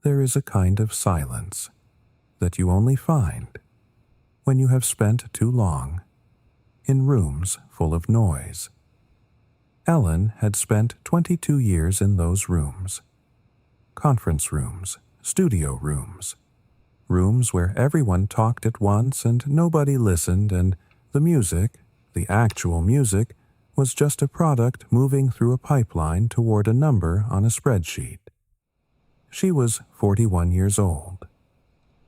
there is a kind of silence that you only find when you have spent too long in rooms full of noise. Ellen had spent 22 years in those rooms. Conference rooms, studio rooms, rooms where everyone talked at once and nobody listened, and the music, the actual music, was just a product moving through a pipeline toward a number on a spreadsheet. She was 41 years old.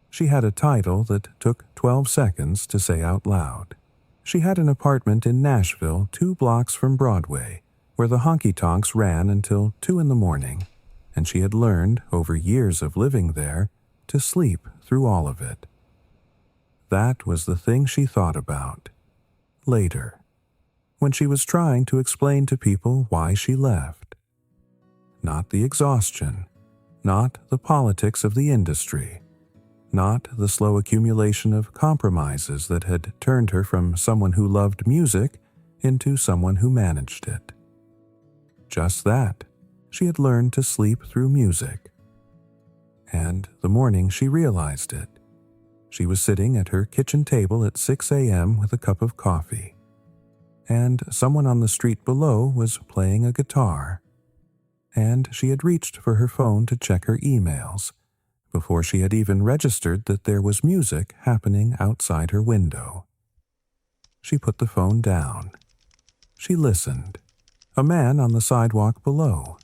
She had a title that took 12 seconds to say out loud. She had an apartment in Nashville 2 blocks from Broadway, where the honky-tonks ran until 2 in the morning, and she had learned, over years of living there, to sleep through all of it. That was the thing she thought about. Later, when she was trying to explain to people why she left. Not the exhaustion, not the politics of the industry, not the slow accumulation of compromises that had turned her from someone who loved music into someone who managed it. Just that, she had learned to sleep through music. And the morning she realized it, she was sitting at her kitchen table at 6 a.m. with a cup of coffee, and someone on the street below was playing a guitar, and she had reached for her phone to check her emails before she had even registered that there was music happening outside her window. She put the phone down. She listened. A man on the sidewalk below.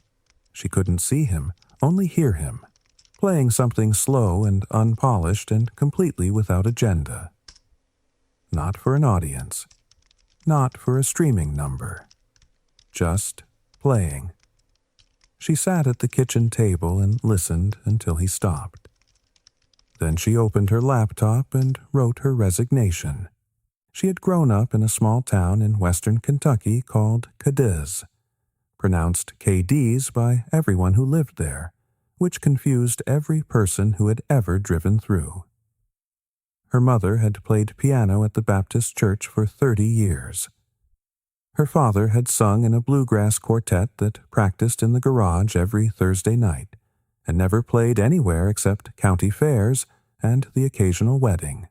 She couldn't see him, only hear him, playing something slow and unpolished and completely without agenda. Not for an audience. Not for a streaming number. Just playing. She sat at the kitchen table and listened until he stopped. Then she opened her laptop and wrote her resignation. She had grown up in a small town in western Kentucky called Cadiz, pronounced KD's by everyone who lived there, which confused every person who had ever driven through. Her mother had played piano at the Baptist church for 30 years. Her father had sung in a bluegrass quartet that practiced in the garage every Thursday night, and never played anywhere except county fairs and the occasional wedding.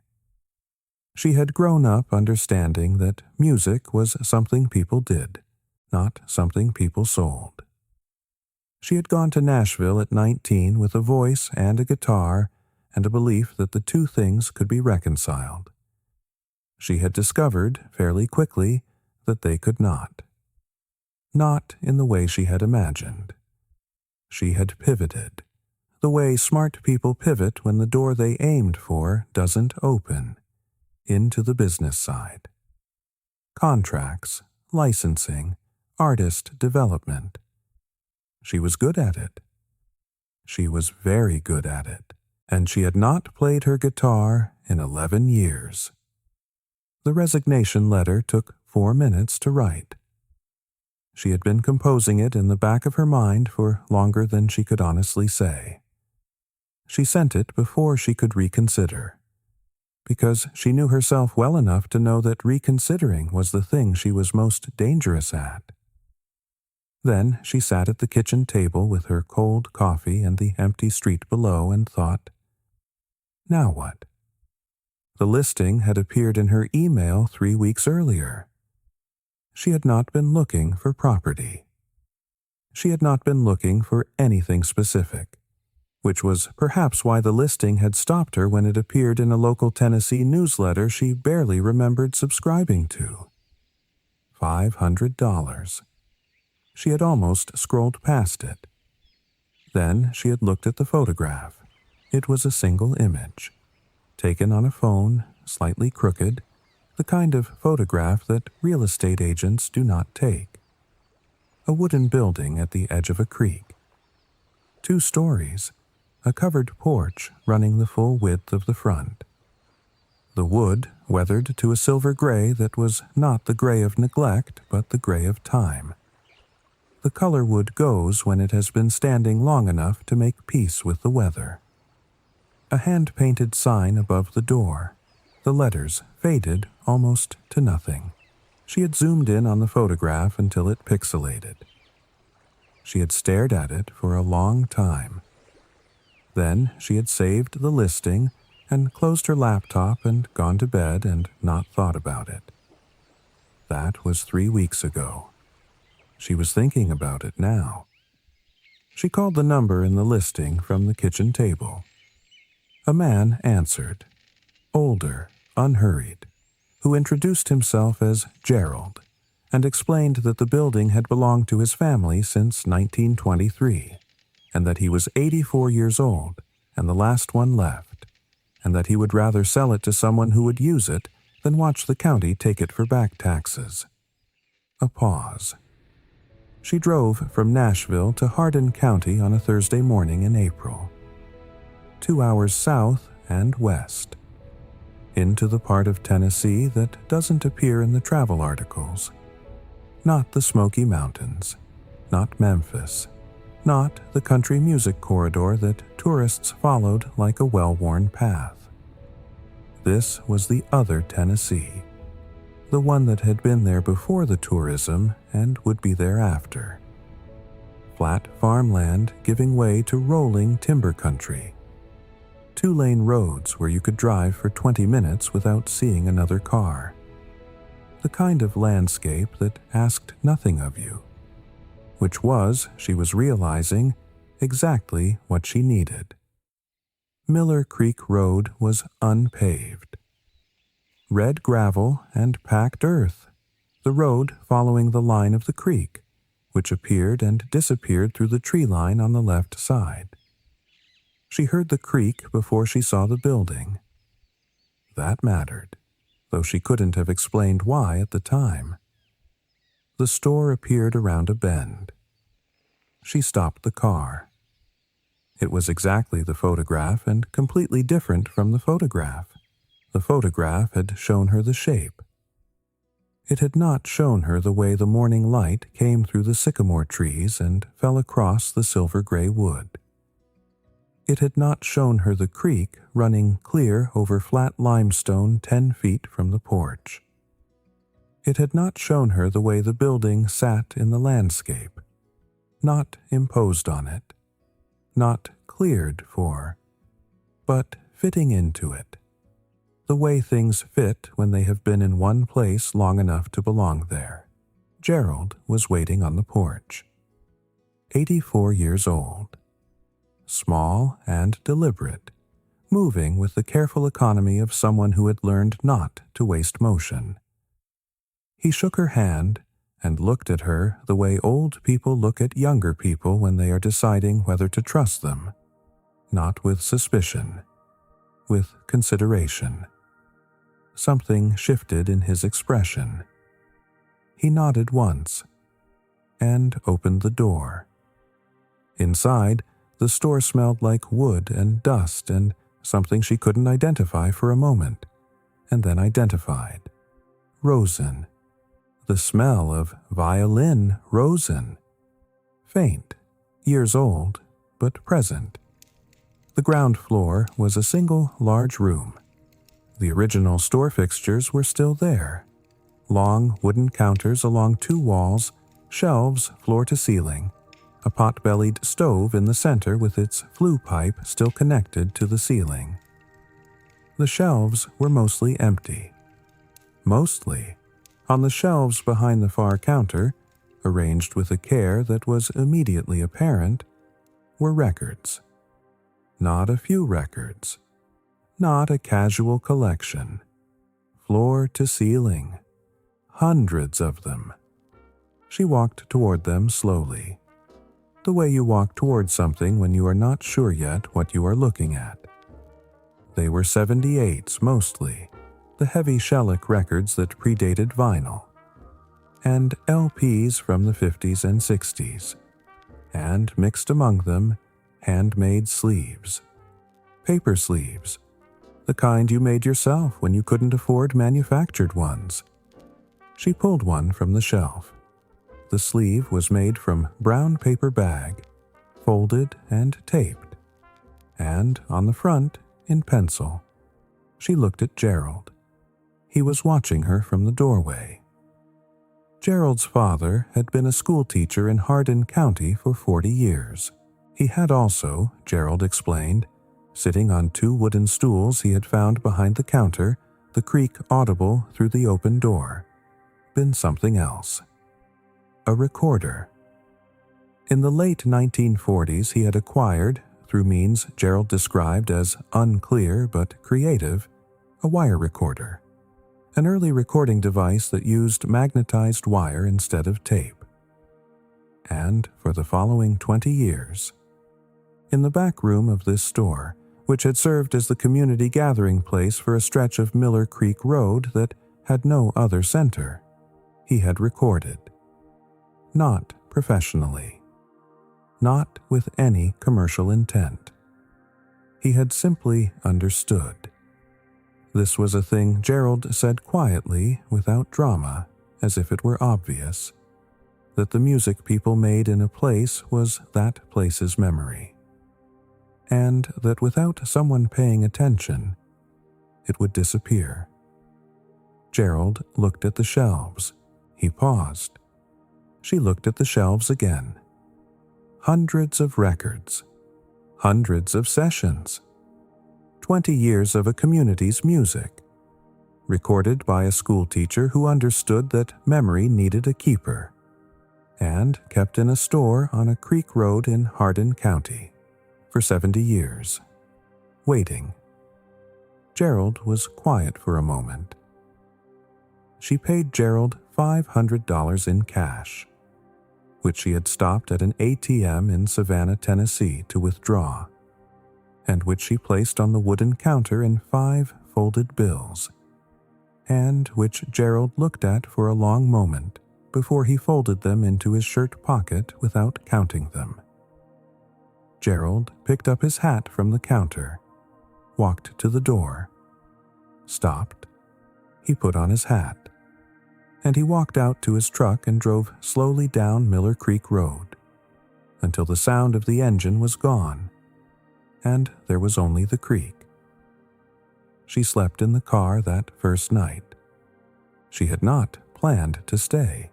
She had grown up understanding that music was something people did, not something people sold. She had gone to Nashville at 19 with a voice and a guitar and a belief that the two things could be reconciled. She had discovered, fairly quickly, that they could not. Not in the way she had imagined. She had pivoted, the way smart people pivot when the door they aimed for doesn't open, into the business side. Contracts, licensing, artist development. She was good at it. She was very good at it, and she had not played her guitar in 11 years. The resignation letter took 4 minutes to write. She had been composing it in the back of her mind for longer than she could honestly say. She sent it before she could reconsider, because she knew herself well enough to know that reconsidering was the thing she was most dangerous at. Then she sat at the kitchen table with her cold coffee and the empty street below and thought, now what? The listing had appeared in her email 3 weeks earlier. She had not been looking for property. She had not been looking for anything specific, which was perhaps why the listing had stopped her when it appeared in a local Tennessee newsletter she barely remembered subscribing to. $500. She had almost scrolled past it. Then she had looked at the photograph. It was a single image, taken on a phone, slightly crooked, the kind of photograph that real estate agents do not take. A wooden building at the edge of a creek. 2 stories, a covered porch running the full width of the front. The wood weathered to a silver gray that was not the gray of neglect, but the gray of time. The color wood goes when it has been standing long enough to make peace with the weather. A hand-painted sign above the door. The letters faded almost to nothing. She had zoomed in on the photograph until it pixelated. She had stared at it for a long time. Then she had saved the listing and closed her laptop and gone to bed and not thought about it. That was 3 weeks ago. She was thinking about it now. She called the number in the listing from the kitchen table. A man answered, older, unhurried, who introduced himself as Gerald and explained that the building had belonged to his family since 1923, and that he was 84 years old and the last one left, and that he would rather sell it to someone who would use it than watch the county take it for back taxes. A pause. She drove from Nashville to Hardin County on a Thursday morning in April. 2 hours south and west. Into the part of Tennessee that doesn't appear in the travel articles. Not the Smoky Mountains. Not Memphis. Not the country music corridor that tourists followed like a well-worn path. This was the other Tennessee. The one that had been there before the tourism and would be there after. Flat farmland giving way to rolling timber country. 2-lane roads where you could drive for 20 minutes without seeing another car. The kind of landscape that asked nothing of you. Which was, she was realizing, exactly what she needed. Miller Creek Road was unpaved. Red gravel and packed earth, the road following the line of the creek, which appeared and disappeared through the tree line on the left side. She heard the creak before she saw the building. That mattered, though she couldn't have explained why at the time. The store appeared around a bend. She stopped the car. It was exactly the photograph and completely different from the photograph. The photograph had shown her the shape. It had not shown her the way the morning light came through the sycamore trees and fell across the silver-gray wood. It had not shown her the creek running clear over flat limestone 10 feet from the porch. It had not shown her the way the building sat in the landscape, not imposed on it, not cleared for, but fitting into it. The way things fit when they have been in one place long enough to belong there. Gerald was waiting on the porch. 84 years old. Small and deliberate, moving with the careful economy of someone who had learned not to waste motion. He shook her hand and looked at her the way old people look at younger people when they are deciding whether to trust them. Not with suspicion, with consideration. Something shifted in his expression. He nodded once and opened the door. Inside, the store smelled like wood and dust and something she couldn't identify for a moment, and then identified. Rosen. The smell of violin rosen. Faint, years old, but present. The ground floor was a single large room. The original store fixtures were still there. Long wooden counters along 2 walls, shelves floor to ceiling, a pot-bellied stove in the center with its flue pipe still connected to the ceiling. The shelves were mostly empty. Mostly. On the shelves behind the far counter, arranged with a care that was immediately apparent, were records. Not a few records. Not a casual collection. Floor to ceiling. Hundreds of them. She walked toward them slowly. The way you walk toward something when you are not sure yet what you are looking at. They were 78s mostly, the heavy shellac records that predated vinyl, and LPs from the 50s and 60s, and mixed among them, handmade sleeves. Paper sleeves, the kind you made yourself when you couldn't afford manufactured ones. She pulled one from the shelf. The sleeve was made from brown paper bag, folded and taped, and on the front, in pencil. She looked at Gerald. He was watching her from the doorway. Gerald's father had been a schoolteacher in Hardin County for 40 years. He had also, Gerald explained, sitting on 2 wooden stools he had found behind the counter, the creak audible through the open door, been something else. A recorder. In the late 1940s, he had acquired, through means Gerald described as unclear but creative, a wire recorder, an early recording device that used magnetized wire instead of tape. And for the following 20 years, in the back room of this store, which had served as the community gathering place for a stretch of Miller Creek Road that had no other center, he had recorded. Not professionally. Not with any commercial intent. He had simply understood. This was a thing Gerald said quietly, without drama, as if it were obvious, that the music people made in a place was that place's memory, and that without someone paying attention, it would disappear. Gerald looked at the shelves. He paused. She looked at the shelves again. Hundreds of records. Hundreds of sessions. 20 years of a community's music, recorded by a schoolteacher who understood that memory needed a keeper, and kept in a store on a creek road in Hardin County for 70 years, waiting. Gerald was quiet for a moment. She paid Gerald $500 in cash, which she had stopped at an ATM in Savannah, Tennessee to withdraw, and which she placed on the wooden counter in 5 folded bills, and which Gerald looked at for a long moment before he folded them into his shirt pocket without counting them. Gerald picked up his hat from the counter, walked to the door, stopped. He put on his hat, and he walked out to his truck and drove slowly down Miller Creek Road until the sound of the engine was gone and there was only the creek. She slept in the car that first night. She had not planned to stay,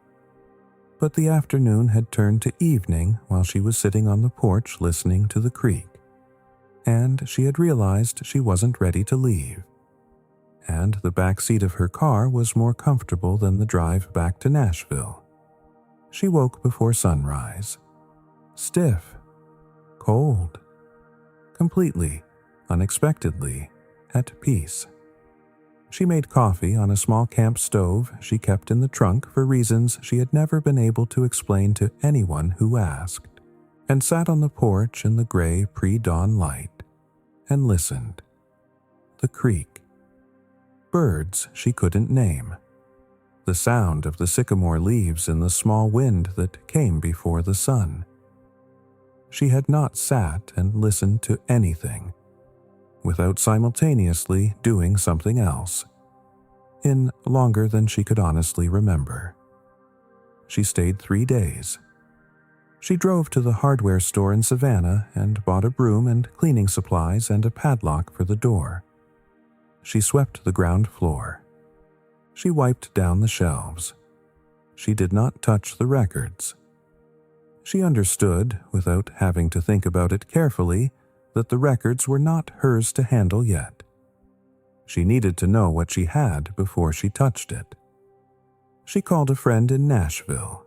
but the afternoon had turned to evening while she was sitting on the porch listening to the creek, and she had realized she wasn't ready to leave. And the back seat of her car was more comfortable than the drive back to Nashville. She woke before sunrise, stiff, cold, completely, unexpectedly, at peace. She made coffee on a small camp stove she kept in the trunk for reasons she had never been able to explain to anyone who asked, and sat on the porch in the gray pre-dawn light and listened. The creek. Birds she couldn't name. The sound of the sycamore leaves in the small wind that came before the sun. She had not sat and listened to anything without simultaneously doing something else, in longer than she could honestly remember. She stayed 3 days. She drove to the hardware store in Savannah and bought a broom and cleaning supplies and a padlock for the door. She swept the ground floor. She wiped down the shelves. She did not touch the records. She understood, without having to think about it carefully, that the records were not hers to handle yet. She needed to know what she had before she touched it. She called a friend in Nashville,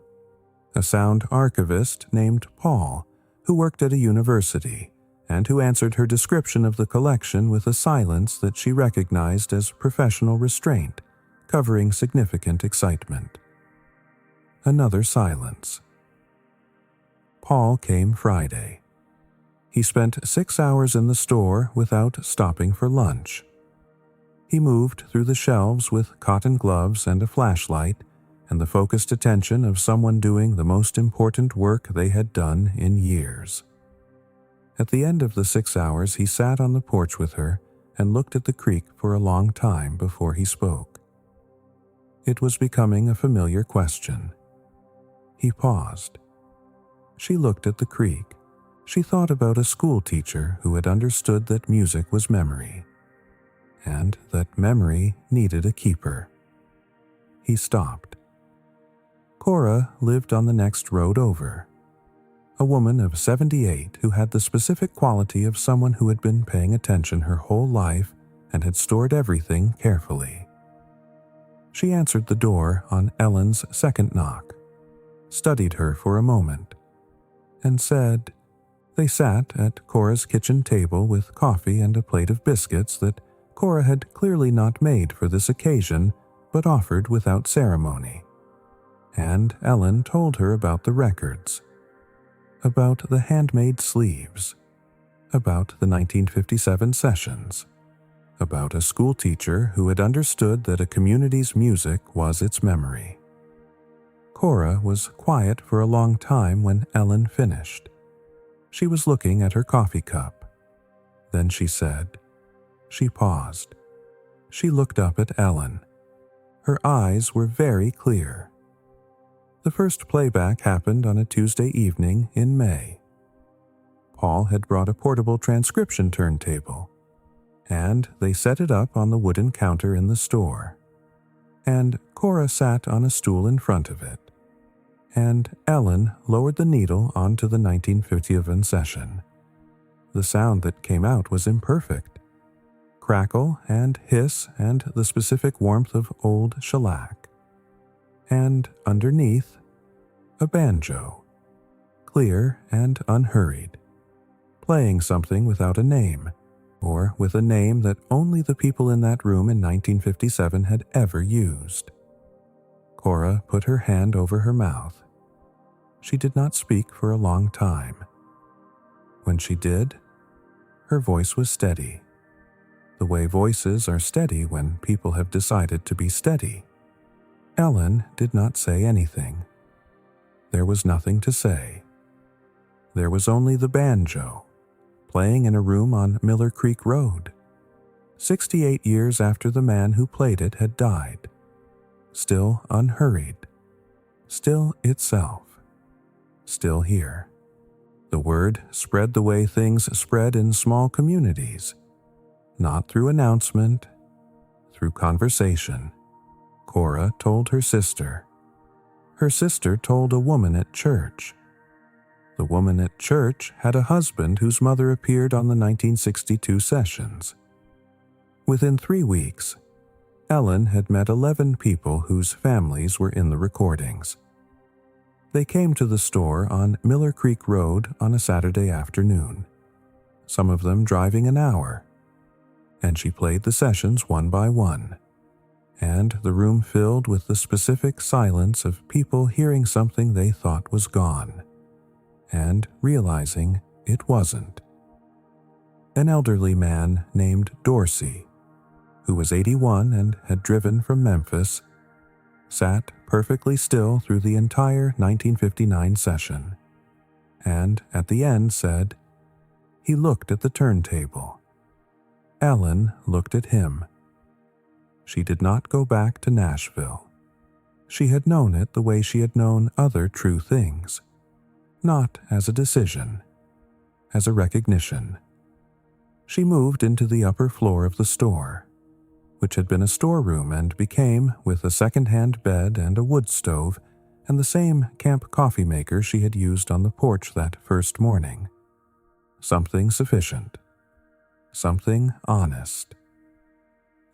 a sound archivist named Paul, who worked at a university, and who answered her description of the collection with a silence that she recognized as professional restraint, covering significant excitement. Another silence. Paul came Friday. He spent 6 hours in the store without stopping for lunch. He moved through the shelves with cotton gloves and a flashlight and the focused attention of someone doing the most important work they had done in years. At the end of the 6 hours, he sat on the porch with her and looked at the creek for a long time before he spoke. It was becoming a familiar question. He paused. She looked at the creek. She thought about a schoolteacher who had understood that music was memory, and that memory needed a keeper. He stopped. Cora lived on the next road over. a woman of 78 who had the specific quality of someone who had been paying attention her whole life and had stored everything carefully. She answered the door on Ellen's second knock, studied her for a moment, and said they sat at Cora's kitchen table with coffee and a plate of biscuits that Cora had clearly not made for this occasion but offered without ceremony. And Ellen told her about the records, about the handmade sleeves, about the 1957 sessions, about a schoolteacher who had understood that a community's music was its memory. Cora was quiet for a long time when Ellen finished. She was looking at her coffee cup. Then she said. She paused. She looked up at Ellen. Her eyes were very clear. The first playback happened on a Tuesday evening in May. Paul had brought a portable transcription turntable, and they set it up on the wooden counter in the store. And Cora sat on a stool in front of it, and Ellen lowered the needle onto the 1957 session. The sound that came out was imperfect. Crackle and hiss and the specific warmth of old shellac. And underneath, a banjo, clear and unhurried, playing something without a name, or with a name that only the people in that room in 1957 had ever used. Cora put her hand over her mouth. She did not speak for a long time. When she did, her voice was steady, the way voices are steady when people have decided to be steady. Ellen did not say anything. There was nothing to say. There was only the banjo, playing in a room on Miller Creek Road, 68 years after the man who played it had died. Still unhurried. Still itself. Still here. The word spread the way things spread in small communities. Not through announcement, through conversation. Cora told her sister. Her sister told a woman at church. The woman at church had a husband whose mother appeared on the 1962 sessions. Within 3 weeks, Ellen had met 11 people whose families were in the recordings. They came to the store on Miller Creek Road on a Saturday afternoon, some of them driving an hour, and she played the sessions one by one, and the room filled with the specific silence of people hearing something they thought was gone, and realizing it wasn't. An elderly man named Dorsey, who was 81 and had driven from Memphis, sat perfectly still through the entire 1959 session, and at the end said, he looked at the turntable. Ellen looked at him. She did not go back to Nashville. She had known it the way she had known other true things, not as a decision, as a recognition. She moved into the upper floor of the store, which had been a storeroom and became, with a second-hand bed and a wood stove and the same camp coffee maker she had used on the porch that first morning, something sufficient, something honest.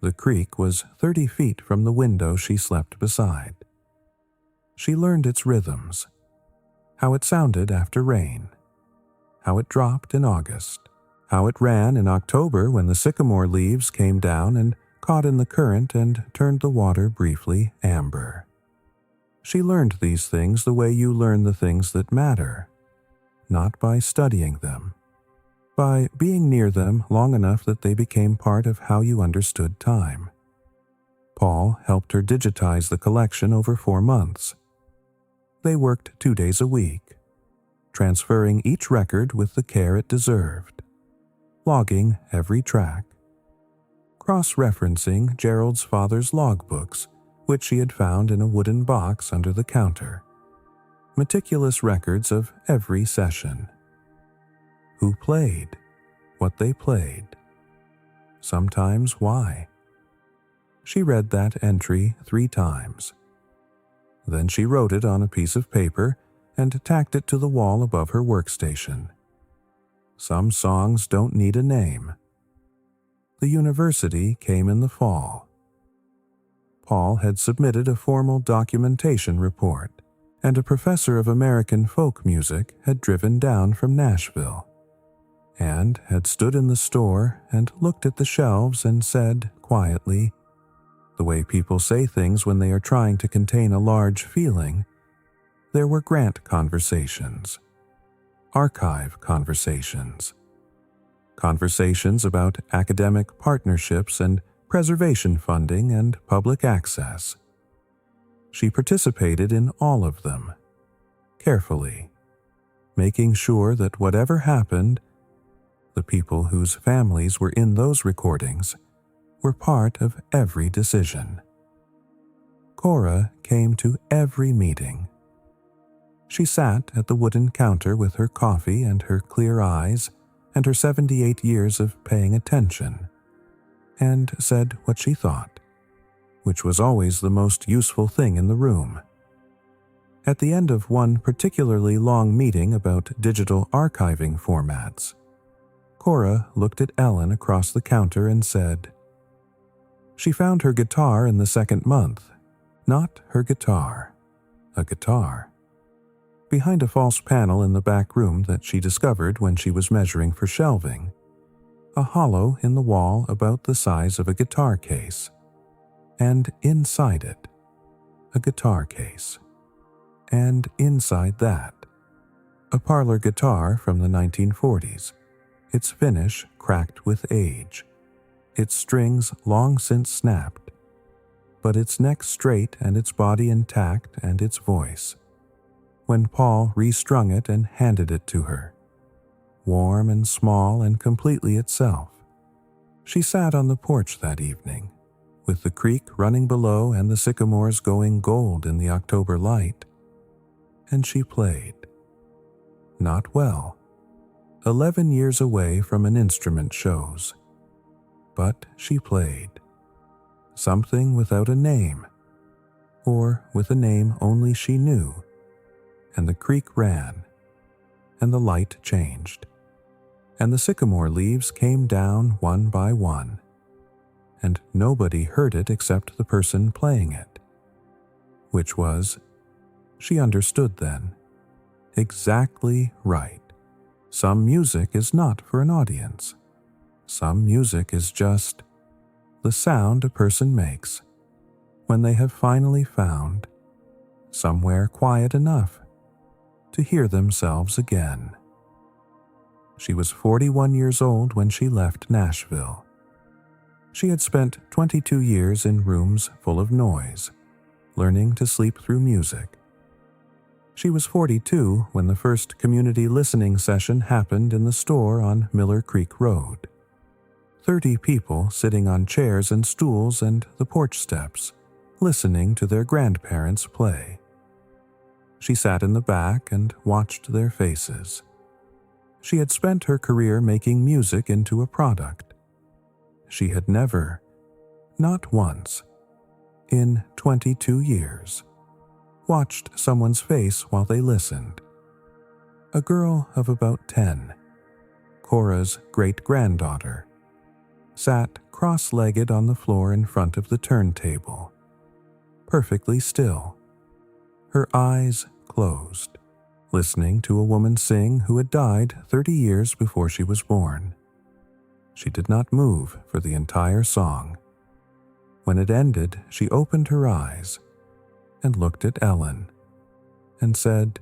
The creek was 30 feet from the window she slept beside. She learned its rhythms, how it sounded after rain, how it dropped in August, how it ran in October when the sycamore leaves came down and caught in the current and turned the water briefly amber. She learned these things the way you learn the things that matter, not by studying them, by being near them long enough that they became part of how you understood time. Paul helped her digitize the collection over 4 months. They worked 2 days a week, transferring each record with the care it deserved, logging every track, cross-referencing Gerald's father's logbooks, which she had found in a wooden box under the counter, meticulous records of every session. Who played, what they played, sometimes why. She read that entry 3 times. Then she wrote it on a piece of paper and tacked it to the wall above her workstation. Some songs don't need a name. The university came in the fall. Paul had submitted a formal documentation report, and a professor of American folk music had driven down from Nashville, and had stood in the store and looked at the shelves and said quietly, the way people say things when they are trying to contain a large feeling, there were grant conversations, archive conversations, conversations about academic partnerships and preservation funding and public access. She participated in all of them, carefully, making sure that whatever happened, the people whose families were in those recordings were part of every decision. Cora came to every meeting. She sat at the wooden counter with her coffee and her clear eyes and her 78 years of paying attention, and said what she thought, which was always the most useful thing in the room. At the end of one particularly long meeting about digital archiving formats, Cora looked at Ellen across the counter and said, she found her guitar in the second month, not her guitar, a guitar, behind a false panel in the back room that she discovered when she was measuring for shelving, a hollow in the wall about the size of a guitar case, and inside it, a guitar case, and inside that, a parlor guitar from the 1940s, its finish cracked with age, its strings long since snapped, but its neck straight and its body intact and its voice, when Paul restrung it and handed it to her, warm and small and completely itself. She sat on the porch that evening, with the creek running below and the sycamores going gold in the October light, and she played. Not well, 11 years away from an instrument shows, but she played. Something without a name, or with a name only she knew, and the creek ran, and the light changed, and the sycamore leaves came down one by one, and nobody heard it except the person playing it, which was, she understood then, exactly right. Some music is not for an audience. Some music is just the sound a person makes when they have finally found somewhere quiet enough to hear themselves again. She was 41 years old when she left Nashville. She had spent 22 years in rooms full of noise, learning to sleep through music. She was 42 when the first community listening session happened in the store on Miller Creek Road. 30 people sitting on chairs and stools and the porch steps, listening to their grandparents play. She sat in the back and watched their faces. She had spent her career making music into a product. She had never, not once, in 22 years, watched someone's face while they listened. A girl of about 10, Cora's great-granddaughter, sat cross-legged on the floor in front of the turntable, perfectly still, her eyes closed, listening to a woman sing who had died 30 years before she was born. She did not move for the entire song. When it ended, she opened her eyes and looked at Ellen and said,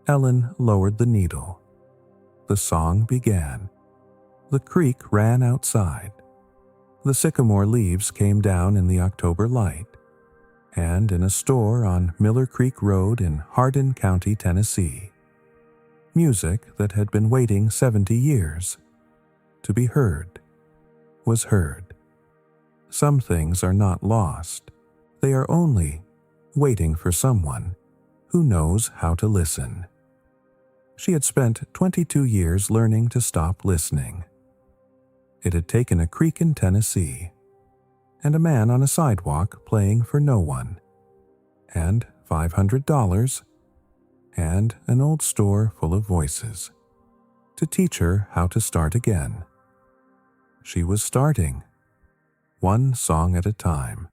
Ellen lowered the needle. The song began. The creek ran outside. The sycamore leaves came down in the October light, and in a store on Miller Creek Road in Hardin County, Tennessee, music that had been waiting 70 years to be heard was heard. Some things are not lost. They are only waiting for someone who knows how to listen. She had spent 22 years learning to stop listening. It had taken a creek in Tennessee, and a man on a sidewalk playing for no one, and $500, and an old store full of voices to teach her how to start again. She was starting, one song at a time,